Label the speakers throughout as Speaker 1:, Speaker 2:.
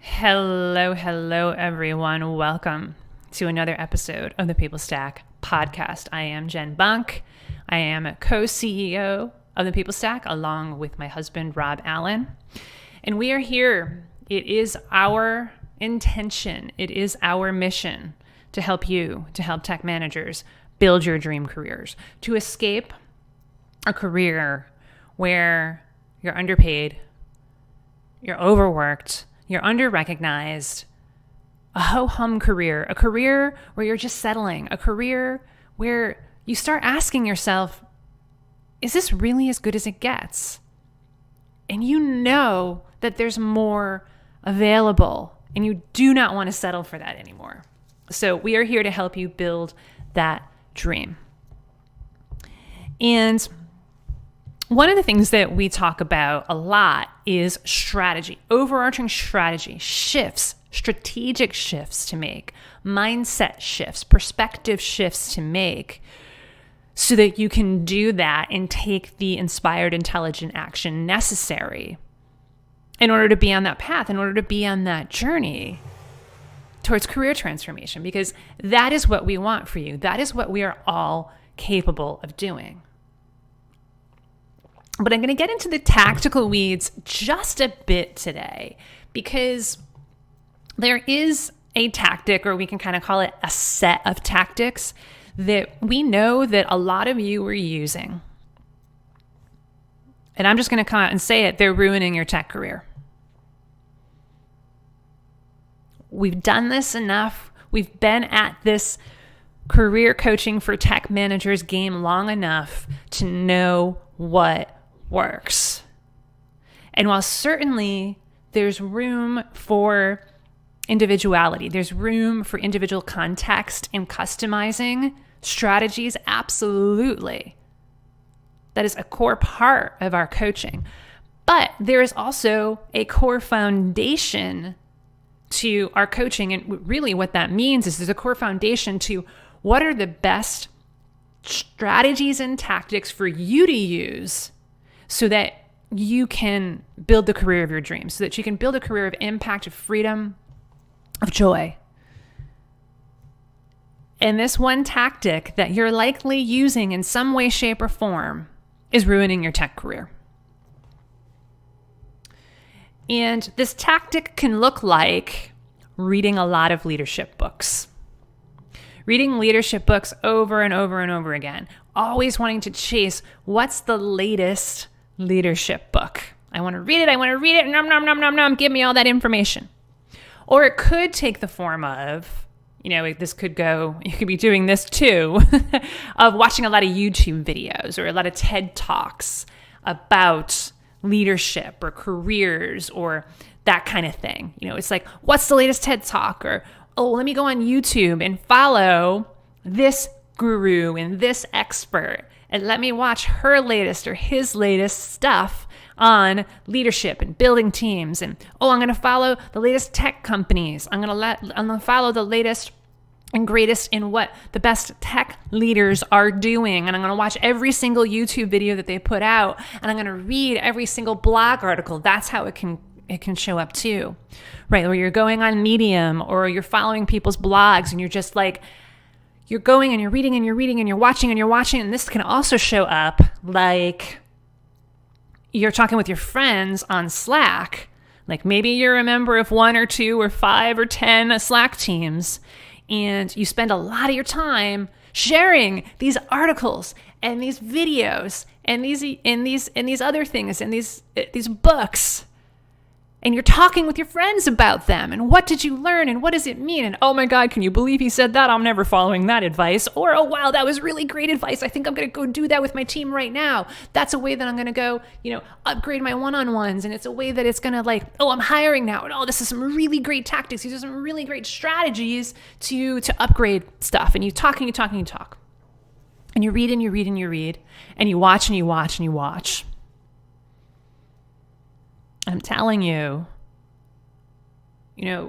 Speaker 1: Hello, everyone. Welcome to another episode of the People Stack podcast. I am Jen Bunk. I am co-CEO of the People Stack along with my husband, Rob Allen. And we are here. It is our intention. It is our mission to help you, to help tech managers build your dream careers, to escape a career where you're underpaid, you're overworked, you're under-recognized, a ho-hum career, a career where you're just settling, a career where you start asking yourself, is this really as good as it gets? And you know that there's more available, and you do not want to settle for that anymore. So we are here to help you build that dream. And one of the things that we talk about a lot is strategy, overarching strategy, shifts, strategic shifts to make, mindset shifts, perspective shifts to make so that you can do that and take the inspired, intelligent action necessary in order to be on that path, in order to be on that journey towards career transformation, because that is what we want for you. That is what we are all capable of doing. But I'm going to get into the tactical weeds just a bit today because there is a tactic, or we can kind of call it a set of tactics that we know that a lot of you are using. And I'm just going to come out and say it. They're ruining your tech career. We've done this enough. We've been at this career coaching for tech managers game long enough to know what works. And while certainly there's room for individuality, there's room for individual context and customizing strategies, absolutely. That is a core part of our coaching. But there is also a core foundation to our coaching. And really what that means is there's a core foundation to what are the best strategies and tactics for you to use so that you can build the career of your dreams, so that you can build a career of impact, of freedom, of joy. And this one tactic that you're likely using in some way, shape, or form is ruining your tech career. And this tactic can look like reading a lot of leadership books. Reading leadership books over and over and over again. Always wanting to chase what's the latest leadership book. I want to read it. Nom, nom, nom, nom, nom. Give me all that information. Or it could take the form of, this could go, you could be doing this too, of watching a lot of YouTube videos or a lot of TED Talks about leadership or careers or that kind of thing. It's like, what's the latest TED Talk? Or, let me go on YouTube and follow this guru and this expert and let me watch her latest or his latest stuff on leadership and building teams. And, I'm going to follow the latest tech companies. I'm going to follow the latest and greatest in what the best tech leaders are doing. And I'm going to watch every single YouTube video that they put out. And I'm going to read every single blog article. That's how it can show up too, right? Where you're going on Medium or you're following people's blogs and you're just like, you're going and you're reading and you're reading and you're watching and you're watching. And this can also show up like you're talking with your friends on Slack. Like maybe you're a member of 1 or 2 or 5 or 10 Slack teams, and you spend a lot of your time sharing these articles and these videos and these other things and these books. And you're talking with your friends about them. And what did you learn? And what does it mean? And oh my God, can you believe he said that? I'm never following that advice. Or, oh wow, that was really great advice. I think I'm going to go do that with my team right now. That's a way that I'm going to go, upgrade my one-on-ones. And it's a way that it's going to I'm hiring now. And this is some really great tactics. These are some really great strategies to upgrade stuff. And you talk and you talk and you talk. And you read and you read and you read. And you watch and you watch and you watch. I'm telling you,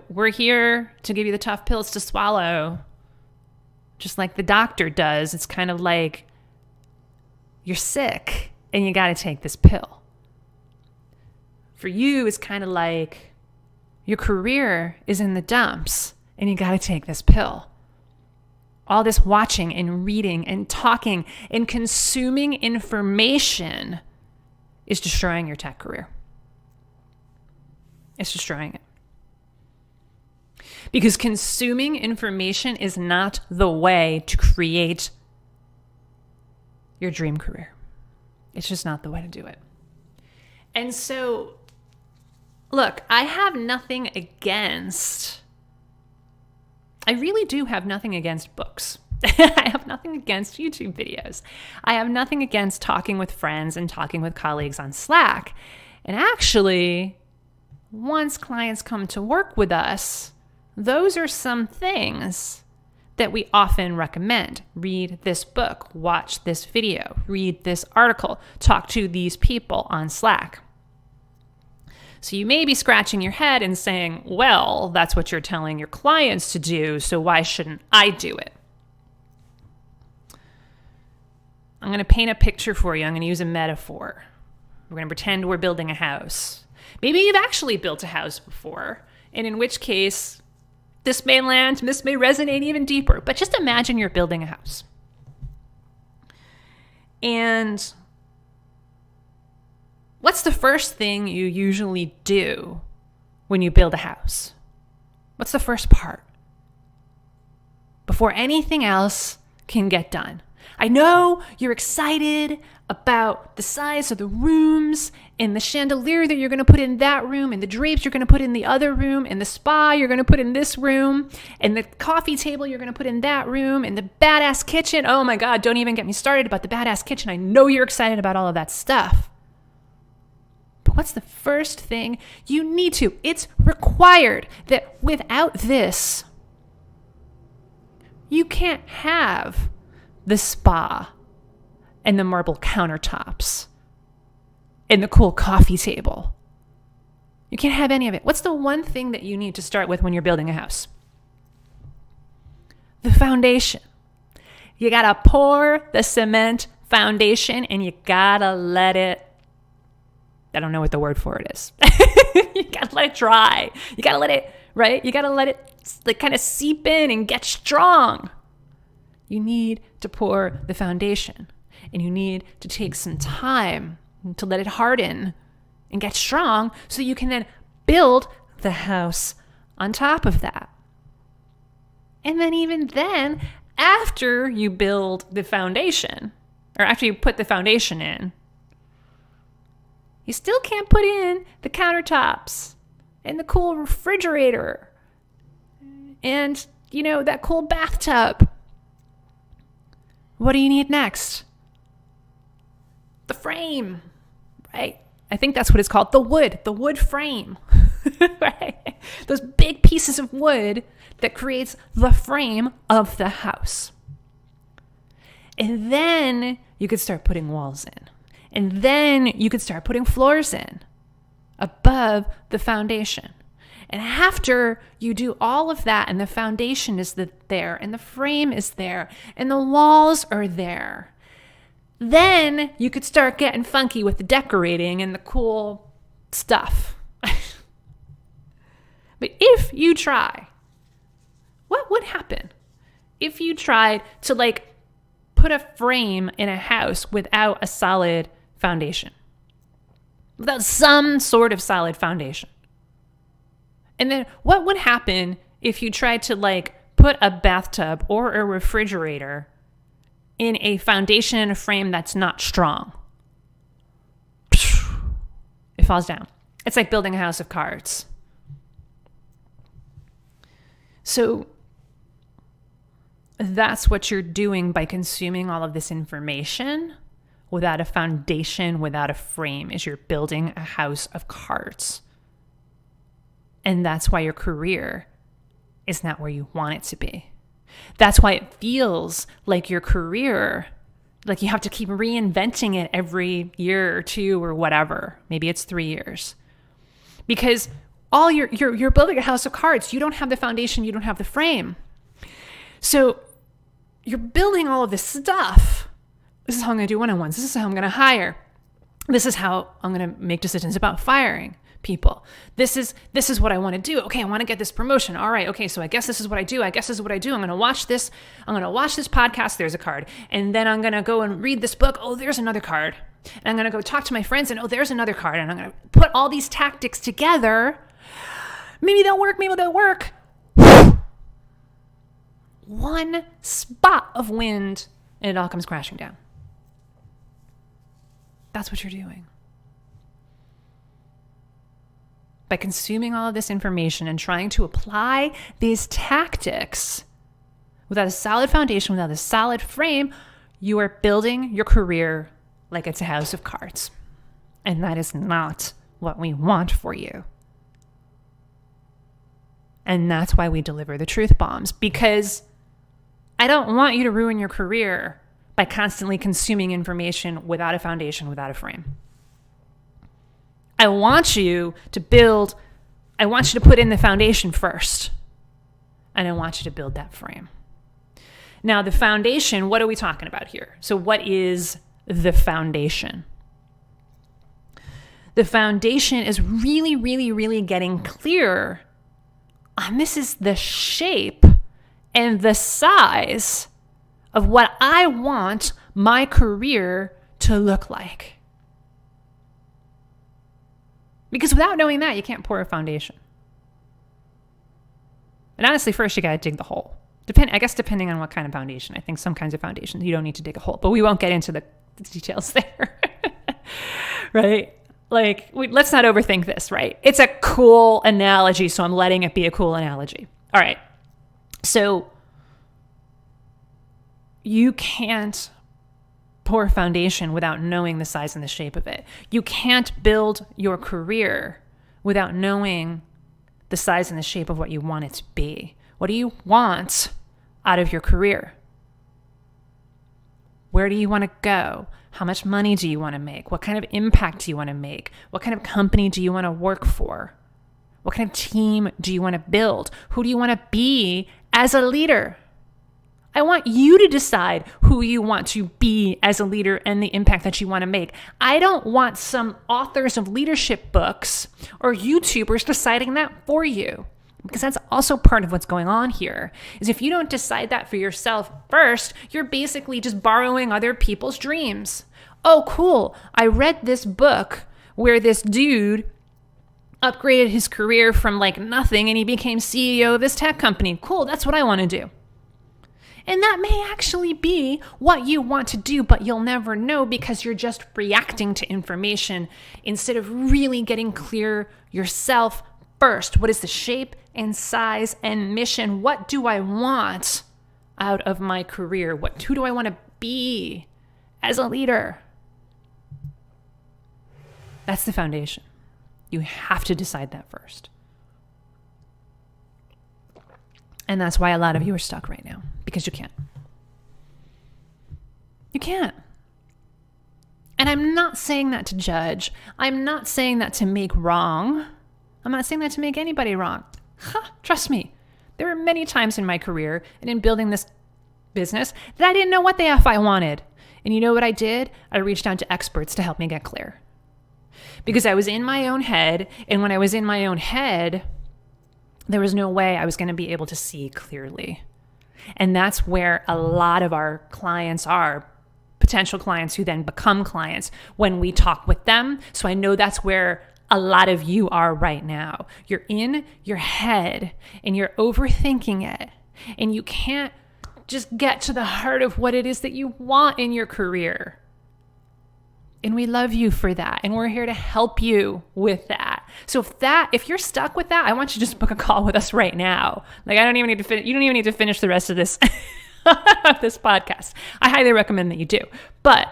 Speaker 1: we're here to give you the tough pills to swallow, just like the doctor does. It's kind of like you're sick and you got to take this pill. For you, it's kind of like your career is in the dumps and you got to take this pill. All this watching and reading and talking and consuming information is destroying your tech career. It's destroying it. Because consuming information is not the way to create your dream career. It's just not the way to do it. And so, look, I really do have nothing against books. I have nothing against YouTube videos. I have nothing against talking with friends and talking with colleagues on Slack. And actually, once clients come to work with us, those are some things that we often recommend. Read this book, watch this video, read this article, talk to these people on Slack. So you may be scratching your head and saying, well, that's what you're telling your clients to do, so why shouldn't I do it? I'm going to paint a picture for you. I'm going to use a metaphor. We're going to pretend we're building a house. Maybe you've actually built a house before, and in which case, this may land, this may resonate even deeper. But just imagine you're building a house. And what's the first thing you usually do when you build a house? What's the first part? Before anything else can get done. I know you're excited about the size of the rooms and the chandelier that you're going to put in that room and the drapes you're going to put in the other room and the spa you're going to put in this room and the coffee table you're going to put in that room and the badass kitchen. Oh my God, don't even get me started about the badass kitchen. I know you're excited about all of that stuff. But what's the first thing you need to? It's required that without this, you can't have the spa and the marble countertops and the cool coffee table. You can't have any of it. What's the one thing that you need to start with when you're building a house? The foundation. You gotta pour the cement foundation and you gotta let it, I don't know what the word for it is. You gotta let it dry. You gotta let it, right? You gotta let it like kind of seep in and get strong. You need to pour the foundation, and you need to take some time to let it harden and get strong so you can then build the house on top of that. And then even then, after you build the foundation, or after you put the foundation in, you still can't put in the countertops and the cool refrigerator and, you know, that cool bathtub. What do you need next? The frame, right? I think that's what it's called. The wood frame, right? Those big pieces of wood that creates the frame of the house. And then you could start putting walls in. And then you could start putting floors in above the foundation. And after you do all of that and the foundation is there and the frame is there and the walls are there, then you could start getting funky with the decorating and the cool stuff. But if you try, what would happen if you tried to like put a frame in a house without a solid foundation? Without some sort of solid foundation? And then what would happen if you tried to like put a bathtub or a refrigerator in a foundation and a frame that's not strong? It falls down. It's like building a house of cards. So that's what you're doing by consuming all of this information without a foundation, without a frame, is you're building a house of cards. And that's why your career is not where you want it to be. That's why it feels like your career, like you have to keep reinventing it every year or two or whatever. Maybe it's 3 years. Because all you're building a house of cards. You don't have the foundation, you don't have the frame. So you're building all of this stuff. This is how I'm going to do one-on-ones. This is how I'm going to hire. This is how I'm going to make decisions about firing people. This is what I want to do. Okay, I want to get this promotion. All right. Okay, so I guess this is what I do. I'm going to watch this. I'm going to watch this podcast. There's a card. And then I'm going to go and read this book. Oh, there's another card. And I'm going to go talk to my friends and there's another card. And I'm going to put all these tactics together. Maybe they'll work. Maybe they'll work. One spot of wind and it all comes crashing down. That's what you're doing. By consuming all of this information and trying to apply these tactics without a solid foundation, without a solid frame, you are building your career like it's a house of cards. And that is not what we want for you. And that's why we deliver the truth bombs, because I don't want you to ruin your career by constantly consuming information without a foundation, without a frame. I want you to put in the foundation first. And I want you to build that frame. Now, the foundation, what are we talking about here? So what is the foundation? The foundation is really, really, really getting clear on this is the shape and the size of what I want my career to look like. Because without knowing that, you can't pour a foundation. And honestly, first you got to dig the hole. Depending on what kind of foundation. I think some kinds of foundations, you don't need to dig a hole, but we won't get into the details there. Right? Like, let's not overthink this, right? It's a cool analogy, so I'm letting it be a cool analogy. All right. So you can't pour a foundation without knowing the size and the shape of it. You can't build your career without knowing the size and the shape of what you want it to be. What do you want out of your career? Where do you want to go? How much money do you want to make? What kind of impact do you want to make? What kind of company do you want to work for? What kind of team do you want to build? Who do you want to be as a leader? I want you to decide who you want to be as a leader and the impact that you want to make. I don't want some authors of leadership books or YouTubers deciding that for you. Because that's also part of what's going on here, is if you don't decide that for yourself first, you're basically just borrowing other people's dreams. Oh, cool. I read this book where this dude upgraded his career from like nothing and he became CEO of this tech company. Cool. That's what I want to do. And that may actually be what you want to do, but you'll never know because you're just reacting to information instead of really getting clear yourself first. What is the shape and size and mission? What do I want out of my career? Who do I want to be as a leader? That's the foundation. You have to decide that first. And that's why a lot of you are stuck right now, because you can't. You can't. And I'm not saying that to judge. I'm not saying that to make wrong. I'm not saying that to make anybody wrong. Trust me. There were many times in my career and in building this business that I didn't know what the F I wanted. And you know what I did? I reached out to experts to help me get clear. Because I was in my own head, and when I was in my own head, there was no way I was going to be able to see clearly. And that's where a lot of our clients are, potential clients who then become clients when we talk with them. So I know that's where a lot of you are right now. You're in your head and you're overthinking it, and you can't just get to the heart of what it is that you want in your career. And we love you for that. And we're here to help you with that. So if you're stuck with that, I want you to just book a call with us right now. Like, you don't even need to finish the rest of this, this podcast. I highly recommend that you do. But,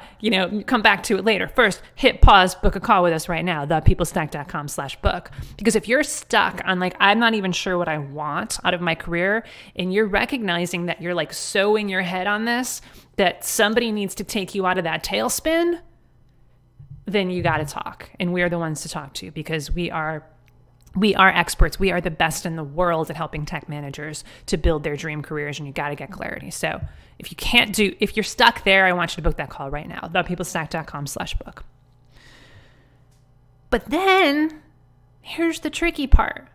Speaker 1: come back to it later. First, hit pause, book a call with us right now, thepeoplestack.com/book. Because if you're stuck on I'm not even sure what I want out of my career, and you're recognizing that you're so in your head on this, that somebody needs to take you out of that tailspin, then you got to talk. And we're the ones to talk to, because we are experts. We are the best in the world at helping tech managers to build their dream careers, and you got to get clarity. So if you're stuck there, I want you to book that call right now, thepeoplestack.com/book. But then Here's the tricky part,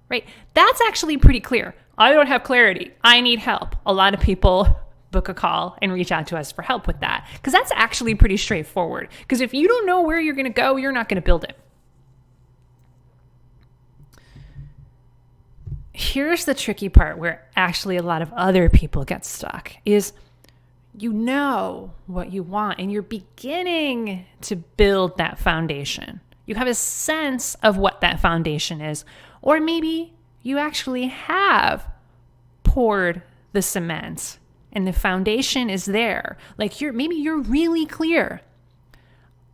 Speaker 1: right? That's actually pretty clear. I don't have clarity. I need help. A lot of people book a call and reach out to us for help with that, because that's actually pretty straightforward. Because if you don't know where you're going to go, you're not going to build it. Here's the tricky part where actually a lot of other people get stuck is you know what you want and you're beginning to build that foundation. You have a sense of what that foundation is, or maybe you actually have poured the cement and the foundation is there. Like maybe you're really clear.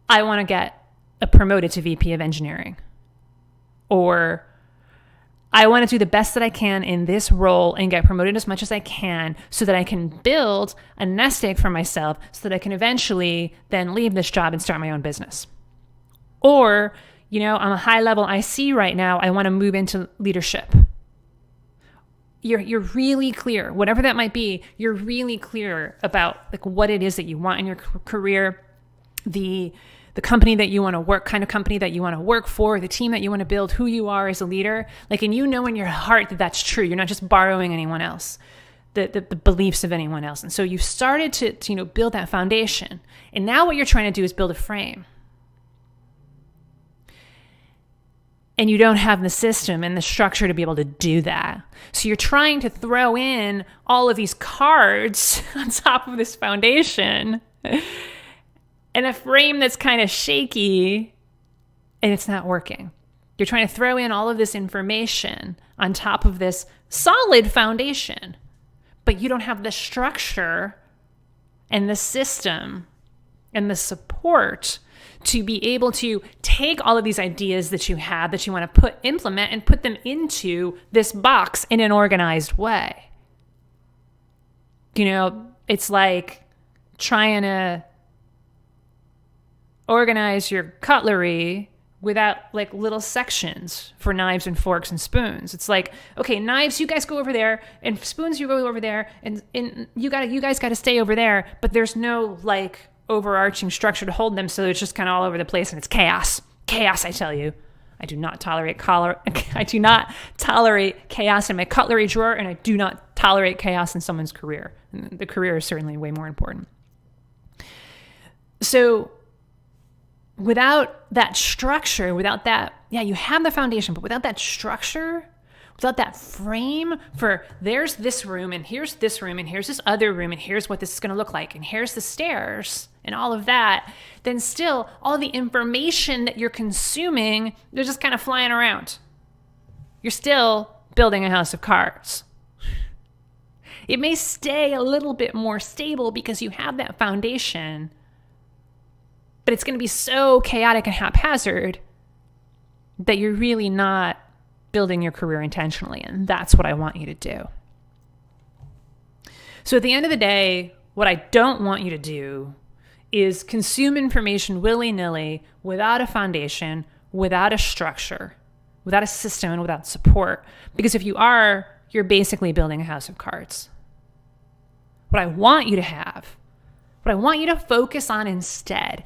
Speaker 1: I want to get promoted to VP of engineering, or I want to do the best that I can in this role and get promoted as much as I can so that I can build a nest egg for myself so that I can eventually then leave this job and start my own business. Or, I'm a high level IC right now. I want to move into leadership. You're really clear, whatever that might be, you're really clear about like what it is that you want in your career, the company that you want to work, kind of company that you want to work for, the team that you want to build, who you are as a leader. Like, and you know in your heart that that's true. You're not just borrowing anyone else, the beliefs of anyone else. And so you've started to build that foundation. And now what you're trying to do is build a frame. And you don't have the system and the structure to be able to do that. So you're trying to throw in all of these cards on top of this foundation and a frame that's kind of shaky, and it's not working. You're trying to throw in all of this information on top of this solid foundation, but you don't have the structure and the system and the support to be able to take all of these ideas that you have that you want to implement and put them into this box in an organized way. It's like trying to organize your cutlery without like little sections for knives and forks and spoons. It's like, okay, knives, you guys go over there, and spoons, you go over there, and you guys got to stay over there, but there's no like overarching structure to hold them, so it's just kind of all over the place and it's chaos. Chaos, I tell you. I do not tolerate chaos in my cutlery drawer, and I do not tolerate chaos in someone's career. The career is certainly way more important. So without that structure, you have the foundation, but without that structure, without that frame for there's this room and here's this room and here's this other room and here's what this is going to look like and here's the stairs and all of that, then still all the information that you're consuming, they're just kind of flying around. You're still building a house of cards. It may stay a little bit more stable because you have that foundation, but it's going to be so chaotic and haphazard that you're really not building your career intentionally. And that's what I want you to do. So at the end of the day, what I don't want you to do is consume information willy-nilly without a foundation, without a structure, without a system, and without support. Because if you are, you're basically building a house of cards. What I want you to have, what I want you to focus on instead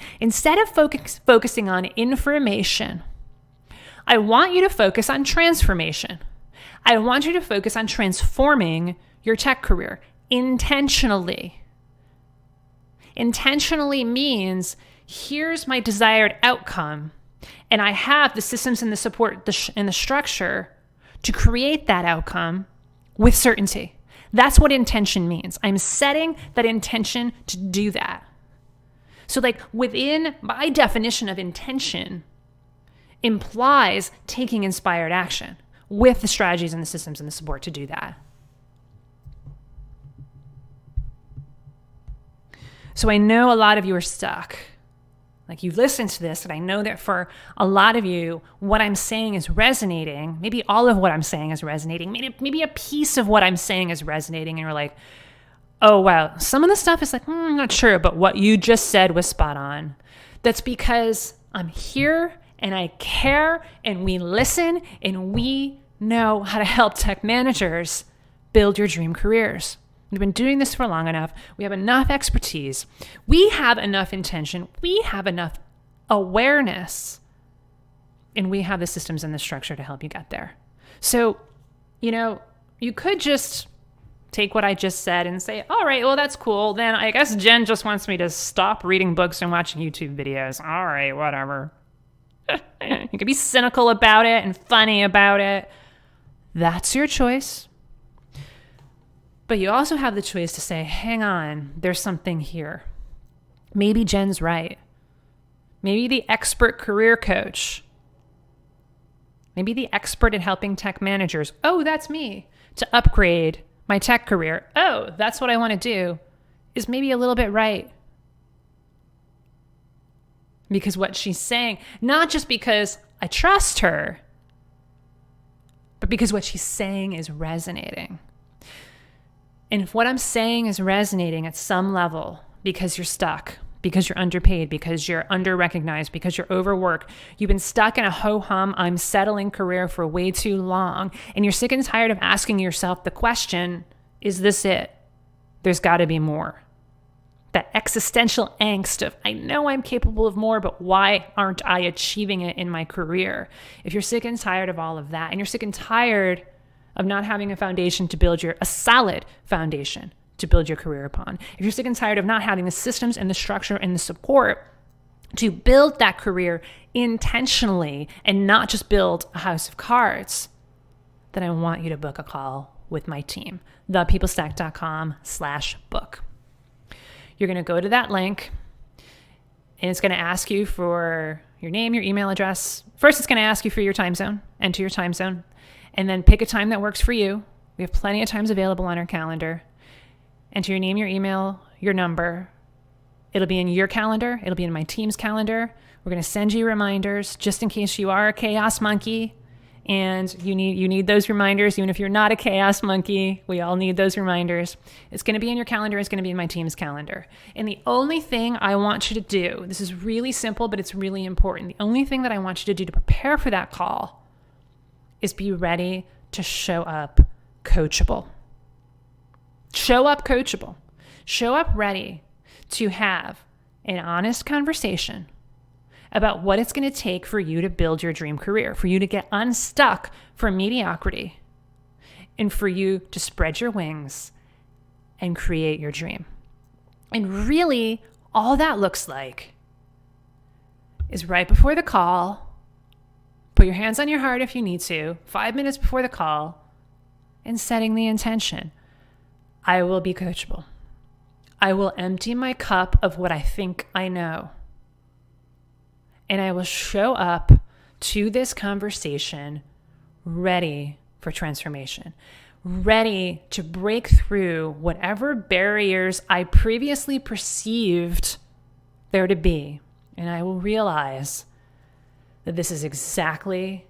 Speaker 1: of focusing on information, I want you to focus on transformation. I want you to focus on transforming your tech career intentionally. Intentionally means here's my desired outcome, and I have the systems and the support and the structure to create that outcome with certainty. That's what intention means. I'm setting that intention to do that. So like within my definition of intention implies taking inspired action with the strategies and the systems and the support to do that. So I know a lot of you are stuck. Like you've listened to this, and I know that for a lot of you, what I'm saying is resonating. Maybe all of what I'm saying is resonating. Maybe a piece of what I'm saying is resonating, and you're like, oh, wow, some of the stuff is like, I'm not sure, but what you just said was spot on. That's because I'm here and I care and we listen and we know how to help tech managers build your dream careers. We've been doing this for long enough. We have enough expertise. We have enough intention. We have enough awareness And we have the systems and the structure to help you get there. So, you could just take what I just said and say, all right, well, that's cool. Then I guess Jen just wants me to stop reading books and watching YouTube videos. All right, whatever. You could be cynical about it and funny about it. That's your choice. But you also have the choice to say, hang on, there's something here. Maybe Jen's right. Maybe the expert career coach, maybe the expert at helping tech managers, oh, that's me, to upgrade my tech career. Oh, that's what I want to do, is maybe a little bit right. Because what she's saying, not just because I trust her, but because what she's saying is resonating. And if what I'm saying is resonating at some level because you're stuck, because you're underpaid, because you're under-recognized, because you're overworked, you've been stuck in a ho-hum, I'm settling career for way too long, and you're sick and tired of asking yourself the question, is this it? There's got to be more. That existential angst of, I know I'm capable of more, but why aren't I achieving it in my career? If you're sick and tired of all of that, and you're sick and tired of not having a foundation to build a solid foundation to build your career upon, if you're sick and tired of not having the systems and the structure and the support to build that career intentionally and not just build a house of cards, then I want you to book a call with my team, thepeoplestack.com/book. You're going to go to that link and it's going to ask you for your name, your email address. First, it's going to ask you for your time zone, enter your time zone, and then pick a time that works for you. We have plenty of times available on our calendar. Enter your name, your email, your number. It'll be in your calendar. It'll be in my team's calendar. We're going to send you reminders just in case you are a chaos monkey and you need those reminders. Even if you're not a chaos monkey, we all need those reminders. It's going to be in your calendar. It's going to be in my team's calendar. And the only thing I want you to do, this is really simple, but it's really important. The only thing that I want you to do to prepare for that call is be ready to show up coachable. Show up coachable. Show up ready to have an honest conversation about what it's going to take for you to build your dream career, for you to get unstuck from mediocrity, and for you to spread your wings and create your dream. And really, all that looks like is right before the call, put your hands on your heart if you need to, 5 minutes before the call, and setting the intention. I will be coachable. I will empty my cup of what I think I know. And I will show up to this conversation ready for transformation, ready to break through whatever barriers I previously perceived there to be. And I will realize that this is exactly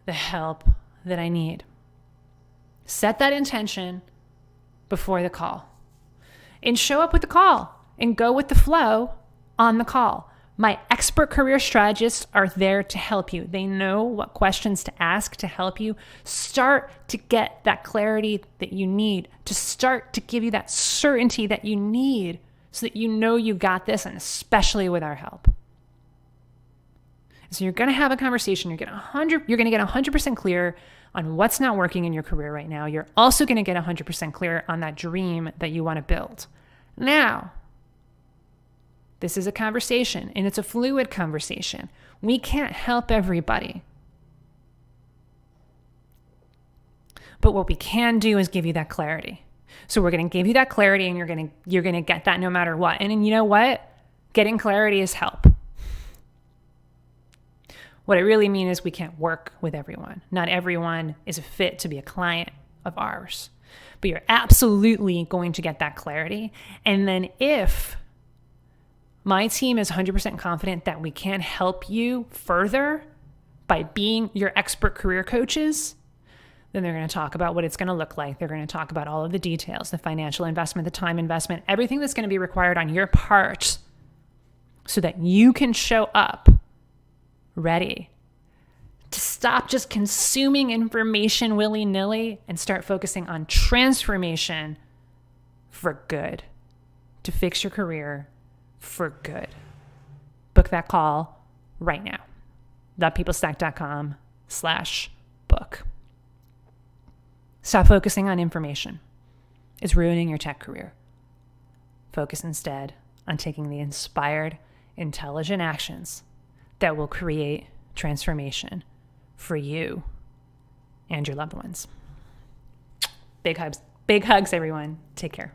Speaker 1: the help that I need. Set that intention before the call and show up with the call and go with the flow on the call. My expert career strategists are there to help you. They know what questions to ask to help you start to get that clarity that you need, to start to give you that certainty that you need so that you know you got this, and especially with our help. So you're going to have a conversation. You're going to get 100% clear on what's not working in your career right now. You're also going to get 100% clear on that dream that you want to build. Now, this is a conversation, and it's a fluid conversation. We can't help everybody. But what we can do is give you that clarity. So we're going to give you that clarity, and you're going to get that no matter what. And you know what? Getting clarity is help. What I really mean is we can't work with everyone. Not everyone is a fit to be a client of ours. But you're absolutely going to get that clarity. And then if my team is 100% confident that we can help you further by being your expert career coaches, then they're going to talk about what it's going to look like. They're going to talk about all of the details, the financial investment, the time investment, everything that's going to be required on your part so that you can show up ready to stop just consuming information willy-nilly and start focusing on transformation for good, to fix your career for good. Book that call right now. thepeoplestack.com/book. Stop focusing on information. It's ruining your tech career. Focus instead on taking the inspired, intelligent actions that will create transformation for you and your loved ones. Big hugs, everyone. Take care.